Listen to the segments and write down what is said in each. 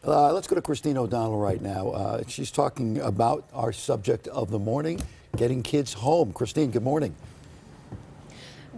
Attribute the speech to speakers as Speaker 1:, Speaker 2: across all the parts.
Speaker 1: Let's go to Christine O'Donnell right now. She's talking about our subject of the morning, getting kids home. Christine, good morning.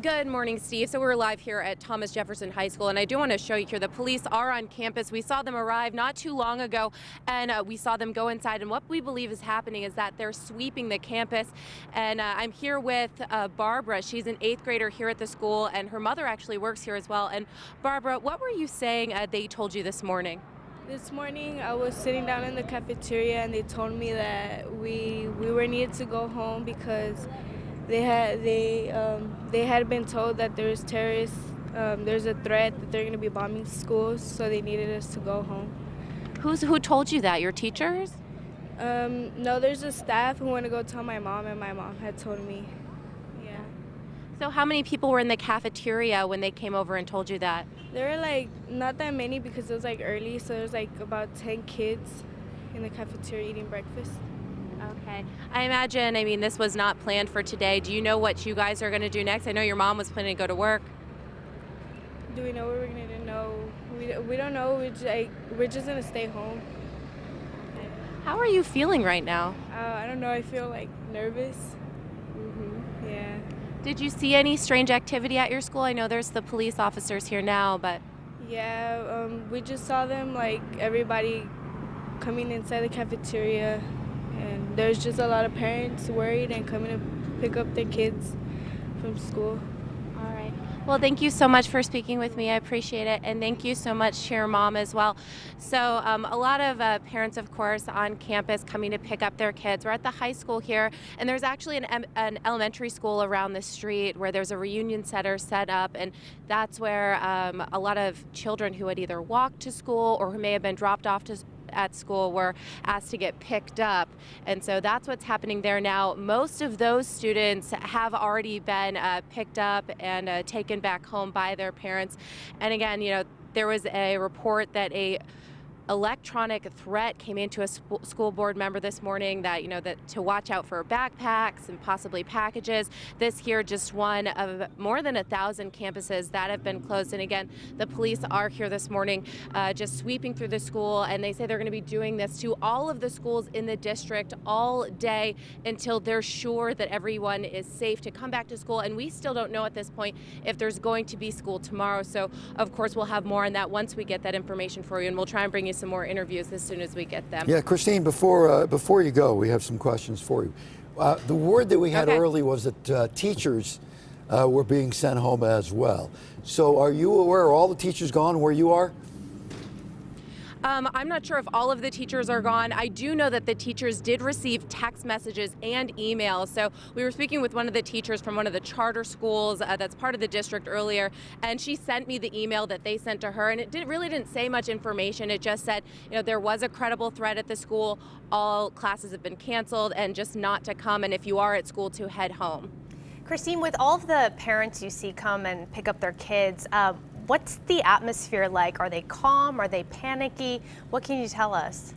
Speaker 2: Good morning, Steve. So we're live here at Thomas Jefferson High School, and I do want to show you here the police are on campus. We saw them arrive not too long ago, and we saw them go inside. And what we believe is happening is that they're sweeping the campus. And I'm here with Barbara. She's an 8th grader here at the school, and her mother actually works here as well. And Barbara, what were you saying they told you this morning?
Speaker 3: This morning I was sitting down in the cafeteria and they told me that we were needed to go home because they had been told that there's terrorists, there's a threat that they're going to be bombing schools, so they needed us to go home.
Speaker 2: Who told you that? Your teachers?
Speaker 3: No, there's a staff who want to go tell my mom, and my mom had told me. Yeah.
Speaker 2: So how many people were in the cafeteria when they came over and told you that?
Speaker 3: There were like not that many because it was like early, so there's like about 10 kids in the cafeteria eating breakfast.
Speaker 2: Okay. I imagine, I mean, this was not planned for today. Do you know what you guys are going to do next? I know your mom was planning to go to work.
Speaker 3: Do we know what we're going to do? No. We don't know. We're just going to stay home.
Speaker 2: How are you feeling right now?
Speaker 3: I don't know. I feel like nervous. Yeah.
Speaker 2: Did you see any strange activity at your school? I know there's the police officers here now, but...
Speaker 3: Yeah, we just saw them, like, everybody coming inside the cafeteria, and there's just a lot of parents worried and coming to pick up their kids from school.
Speaker 2: All right. Well, thank you so much for speaking with me. I appreciate it. And thank you so much to your mom as well. So a lot of parents, of course, on campus coming to pick up their kids. We're at the high school here, and there's actually an elementary school around the street where there's a reunion center set up, and that's where a lot of children who had either walked to school or who may have been dropped off at school were asked to get picked up, and so that's what's happening there now. Most of those students have already been picked up and taken back home by their parents. And again, you know, there was a report that a electronic threat came into a school board member this morning that, you know, that to watch out for backpacks and possibly packages. This here just one of more than 1,000 campuses that have been closed. And again, the police are here this morning just sweeping through the school, and they say they're going to be doing this to all of the schools in the district all day until they're sure that everyone is safe to come back to school. And we still don't know at this point if there's going to be school tomorrow. So of course we'll have more on that once we get that information for you, and we'll try and bring you some more interviews as soon as we get them.
Speaker 1: Yeah, Christine, before you go, we have some questions for you. The word that we had early was that teachers were being sent home as well. So are you aware, are all the teachers gone where you are?
Speaker 2: I'm not sure if all of the teachers are gone. I do know that the teachers did receive text messages and emails. So we were speaking with one of the teachers from one of the charter schools that's part of the district earlier, and she sent me the email that they sent to her, and it really didn't say much information. It just said, you know, there was a credible threat at the school, all classes have been canceled, and just not to come, and if you are at school, to head home.
Speaker 4: Christine, with all of the parents you see come and pick up their kids, what's the atmosphere like? Are they calm? Are they panicky? What can you tell us?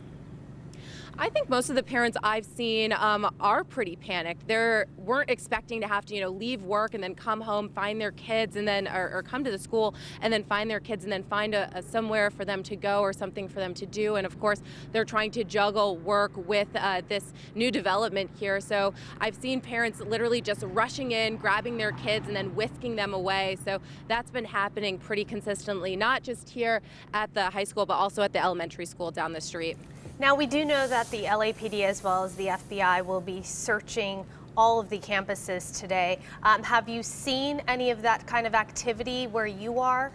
Speaker 2: I think most of the parents I've seen are pretty panicked. They weren't expecting to have to, you know, leave work and then come home, find their kids, and then or come to the school and then find their kids and then find somewhere for them to go or something for them to do. And of course, they're trying to juggle work with this new development here. So I've seen parents literally just rushing in, grabbing their kids, and then whisking them away. So that's been happening pretty consistently, not just here at the high school, but also at the elementary school down the street.
Speaker 4: Now, we do know that the LAPD as well as the FBI will be searching all of the campuses today. Have you seen any of that kind of activity where you are?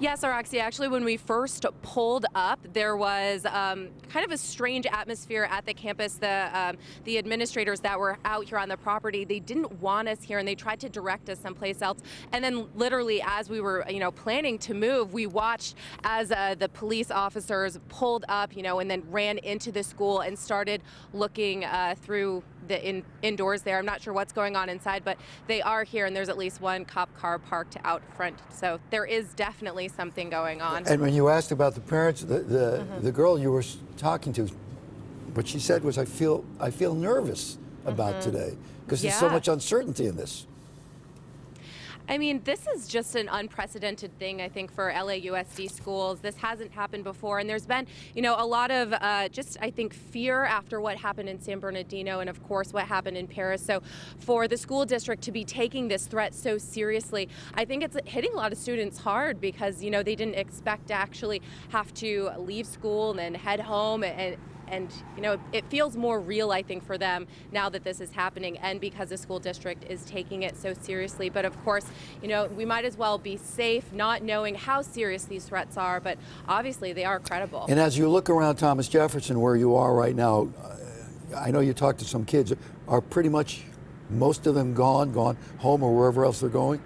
Speaker 2: Yes, Roxy, actually, when we first pulled up, there was kind of a strange atmosphere at the campus. The administrators that were out here on the property, they didn't want us here, and they tried to direct us someplace else. And then literally, as we were, you know, planning to move, we watched as the police officers pulled up, you know, and then ran into the school and started looking through the indoors there. I'm not sure what's going on inside, but they are here, and there's at least one cop car parked out front. So there is definitely something going on.
Speaker 1: And when you asked about the parents, the girl you were talking to, what she said was, I feel nervous about today because there's so much uncertainty in this.
Speaker 2: I mean, this is just an unprecedented thing, I think, for LAUSD schools. This hasn't happened before, and there's been, a lot of just, I think, fear after what happened in San Bernardino and, of course, what happened in Paris. So for the school district to be taking this threat so seriously, I think it's hitting a lot of students hard because, they didn't expect to actually have to leave school and then head home and it feels more real, I think, for them now that this is happening and because the school district is taking it so seriously. But of course, we might as well be safe not knowing how serious these threats are, but obviously they are credible.
Speaker 1: And as you look around Thomas Jefferson, where you are right now, I know you talked to some kids. Are pretty much most of them gone home or wherever else they're going?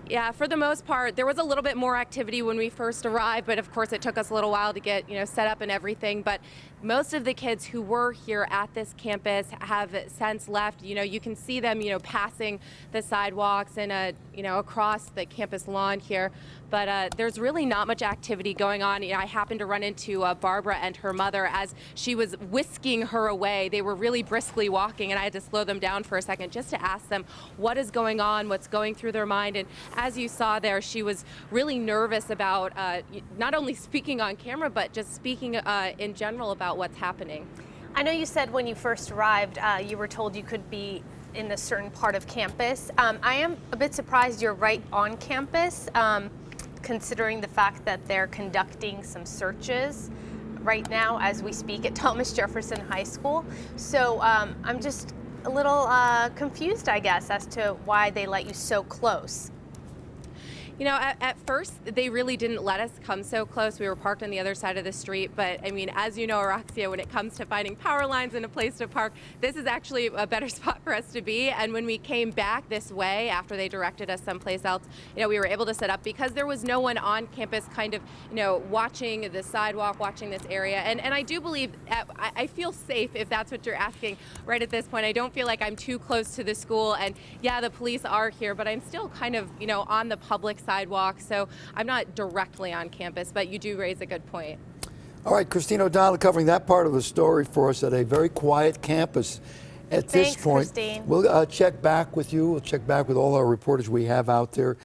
Speaker 2: Yeah, for the most part, there was a little bit more activity when we first arrived, but of course it took us a little while to get, set up and everything. But most of the kids who were here at this campus have since left. You can see them, passing the sidewalks and, across the campus lawn here. But there's really not much activity going on. I happened to run into Barbara and her mother as she was whisking her away. They were really briskly walking, and I had to slow them down for a second just to ask them what is going on, what's going through their mind. And as you saw there, she was really nervous about not only speaking on camera, but just speaking in general about what's happening.
Speaker 4: I know you said when you first arrived, you were told you could be in a certain part of campus. I am a bit surprised you're right on campus, considering the fact that they're conducting some searches right now as we speak at Thomas Jefferson High School. So I'm just a little confused, I guess, as to why they let you so close.
Speaker 2: At first, they really didn't let us come so close. We were parked on the other side of the street. But, I mean, as you know, Araxia, when it comes to finding power lines and a place to park, this is actually a better spot for us to be. And when we came back this way, after they directed us someplace else, we were able to set up because there was no one on campus kind of, watching the sidewalk, watching this area. And I do believe, I feel safe, if that's what you're asking, right at this point. I don't feel like I'm too close to the school. And, yeah, the police are here, but I'm still kind of, on the public sidewalk, so I'm not directly on campus, but you do raise a good point.
Speaker 1: All right, Christine O'Donnell covering that part of the story for us at a very quiet campus at this
Speaker 4: Thanks,
Speaker 1: point.
Speaker 4: Christine.
Speaker 1: We'll check back with you. We'll check back with all our reporters we have out there.